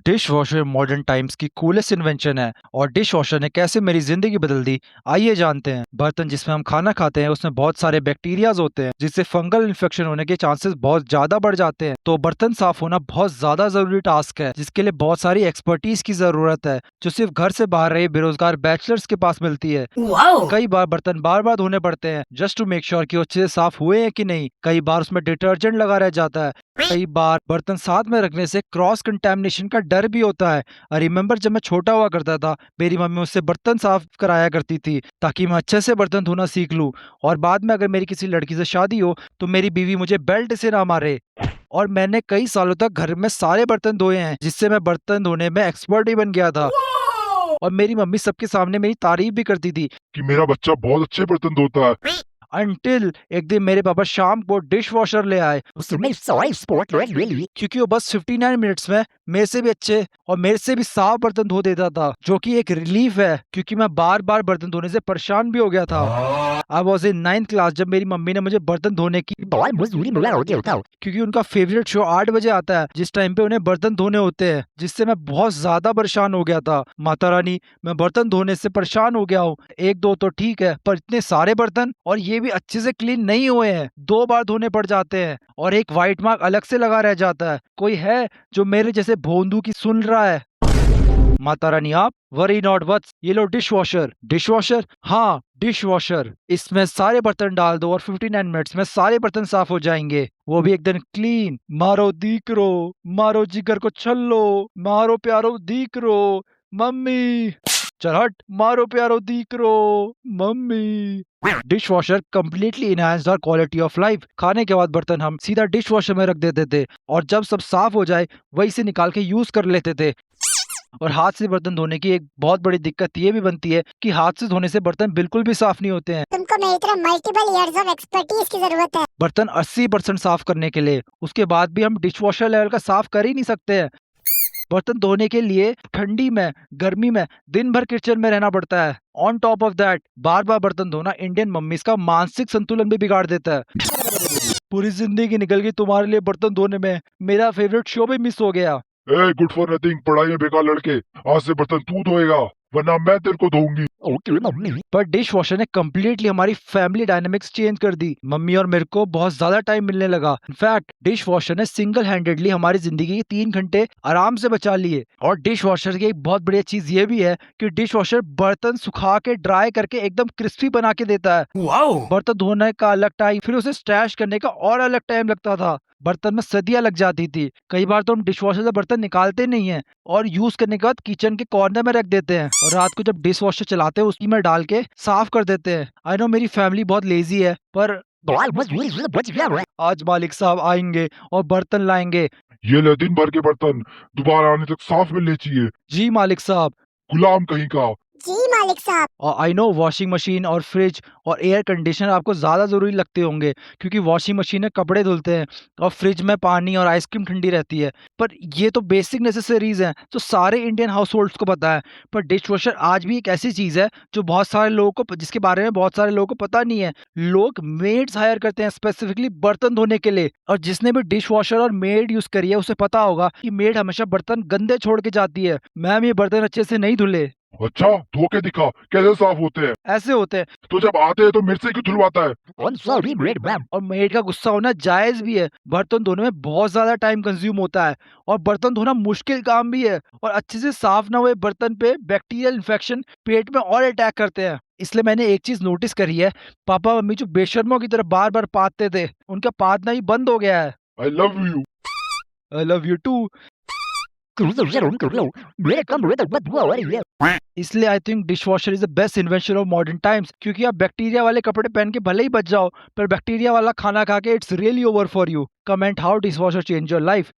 Dish washer modern times की coolest invention है और डिश वॉशर ने कैसे मेरी जिंदगी बदल दी आइए जानते हैं। बर्तन जिसमें हम खाना खाते हैं उसमें बहुत सारे बैक्टीरियाज होते हैं जिससे फंगल इन्फेक्शन होने के चांसेस बहुत ज्यादा बढ़ जाते हैं। तो बर्तन साफ होना बहुत ज्यादा जरूरी टास्क है जिसके लिए बहुत सारी एक्सपर्टीज की जरूरत है जो सिर्फ घर से बाहर रहे बेरोजगार बैचलर्स के पास मिलती है। कई बार बर्तन बार बार धोने पड़ते हैं जस्ट टू मेक श्योर कि वो अच्छे से साफ हुए हैं कि नहीं। कई बार उसमें डिटर्जेंट लगा रह जाता है। कई बार बर्तन साथ में रखने से क्रॉस कंटेमिनेशन का डर भी होता है। आई रिमेम्बर जब मैं छोटा हुआ करता था मेरी मम्मी मुझसे बर्तन साफ कराया करती थी ताकि मैं अच्छे से बर्तन धोना सीख लूं और बाद में अगर मेरी किसी लड़की से शादी हो तो मेरी बीवी मुझे बेल्ट से ना मारे। और मैंने कई सालों तक घर में सारे बर्तन धोए हैं जिससे मैं बर्तन धोने में एक्सपर्ट ही बन गया था। और मेरी मम्मी सबके सामने मेरी तारीफ भी करती थी कि मेरा बच्चा बहुत अच्छे बर्तन धोता है। अंटिल एक दिन मेरे पापा शाम को डिश वॉशर ले आए क्योंकि वो बस 59 मिनट्स में मेरे से भी अच्छे और मेरे से भी साफ बर्तन धो देता था, जो कि एक रिलीफ है क्योंकि मैं बार बार बर्तन धोने से परेशान भी हो गया था। I was in 9th class जब मेरी मम्मी ने मुझे बर्तन धोने की क्योंकि उनका फेवरेट शो 8 बजे आता है जिस टाइम पे उन्हें बर्तन धोने होते हैं, जिससे मैं बहुत ज्यादा परेशान हो गया था। माता रानी, मैं बर्तन धोने से परेशान हो गया हूँ। एक दो तो ठीक है पर इतने सारे बर्तन और ये भी अच्छे से क्लीन नहीं हुए हैं, 2 बार धोने पड़ जाते हैं और एक वाइट मार्क अलग से लगा रह जाता है। कोई है जो मेरे जैसे भोंदू की सुन रहा है? माता रानी आप वरी नॉट वत्स, ये लो डिश वॉशर। डिश वॉशर, हाँ डिश वॉशर। इसमें सारे बर्तन डाल दो और 59 मिनट्स में सारे बर्तन साफ हो जाएंगे, वो भी एकदम क्लीन। मारो दीकरो, मारो जिगर को छल्लो, मारो प्यारो दीकरो मम्मी। चल हट, मारो प्यारो दीकरो mummy. Dish washer completely enhanced our quality of life. खाने के बाद बर्तन हम सीधा डिश वॉशर में रख देते थे और जब सब साफ हो जाए वही से निकाल के यूज कर लेते थे। और हाथ से बर्तन धोने की एक बहुत बड़ी दिक्कत ये भी बनती है कि हाथ से धोने से बर्तन बिल्कुल भी साफ नहीं होते हैं। तुमको मेरी तरह मल्टीपल इयर्स ऑफ एक्सपर्टीज की जरूरत है। बर्तन 80% साफ करने के लिए, उसके बाद भी हम डिश वॉशर लेवल का साफ कर ही नहीं सकते हैं। बर्तन धोने के लिए ठंडी में गर्मी में दिन भर किचन में रहना पड़ता है। ऑन टॉप ऑफ दैट बार बार बर्तन धोना इंडियन मम्मीज का मानसिक संतुलन भी बिगाड़ देता है। पूरी जिंदगी निकल गई तुम्हारे लिए बर्तन धोने में, मेरा फेवरेट शो भी मिस हो गया। ए गुड फॉर नथिंग, पढ़ाई में बेकार लड़के, आज से बर्तन तू धोएगा वरना मैं तेरे को धोऊंगी। पर डिश वॉशर ने कम्प्लीटली हमारी फैमिली डायनेमिक्स चेंज कर दी। मम्मी और मेरे को बहुत ज्यादा टाइम मिलने लगा। इनफैक्ट डिश वॉशर ने सिंगल हैंडेडली हमारी जिंदगी के 3 घंटे आराम से बचा लिए। और डिश वॉशर की एक बहुत बढ़िया चीज ये भी है कि डिश वॉशर बर्तन सुखा के ड्राई करके एकदम क्रिस्पी बना के देता है। बर्तन धोने का अलग टाइम, फिर उसे स्ट्रैश करने का और अलग टाइम लगता था। बर्तन में सदियां लग जाती थी। कई बार तो हम डिश वॉशर से बर्तन निकालते नहीं है और यूज करने के बाद किचन के कॉर्नर में रख देते हैं और रात को जब डिश वॉशर चलाते हैं उसी में डाल के साफ कर देते हैं। आई नो मेरी फैमिली बहुत लेजी है पर आज मालिक साहब आएंगे और बर्तन लाएंगे। ये ले दिन भर के बर्तन, दोबारा आने तक साफ मिलने चाहिए। जी मालिक साहब। गुलाम कहीं का। जी मालिक साहब। और आई नो वॉशिंग मशीन और फ्रिज और एयर कंडीशनर आपको ज़्यादा ज़रूरी लगते होंगे क्योंकि वॉशिंग मशीन में कपड़े धुलते हैं और फ्रिज में पानी और आइसक्रीम ठंडी रहती है। पर ये तो बेसिक नेसेसरीज हैं जो सारे इंडियन हाउस होल्ड्स को पता है। पर डिश वॉशर आज भी एक ऐसी चीज़ है जो बहुत सारे लोगों को, जिसके बारे में बहुत सारे लोगों को पता नहीं है। लोग मेड्स हायर करते हैं स्पेसिफिकली बर्तन धोने के लिए, और जिसने भी डिश वॉशर और मेड यूज़ करी है उसे पता होगा कि मेड हमेशा बर्तन गंदे छोड़ के जाती है। मैम ये बर्तन अच्छे से नहीं धुले। अच्छा, धो के दिखा कैसे साफ होते हैं। ऐसे होते हैं। तो जब आते हैं तो मेरे से क्यों धुलवाता है? और मेड का गुस्सा होना जायज भी है। बर्तन धोने में बहुत ज्यादा टाइम कंज्यूम होता है और बर्तन धोना मुश्किल काम भी है और अच्छे से साफ ना हुए बर्तन पे बैक्टीरियल इन्फेक्शन पेट में और अटैक करते हैं। इसलिए मैंने एक चीज नोटिस करी है, पापा मम्मी जो बेशर्मों की तरह बार बार पादते थे उनका पादना ही बंद हो गया है। I love you. I love you too. इसलिए I think dish washer is the best invention of modern times क्योंकि आप बैक्टीरिया वाले कपड़े पहन के भले ही बच जाओ पर बैक्टीरिया वाला खाना खा के it's really over for you. Comment how dish washer change your life.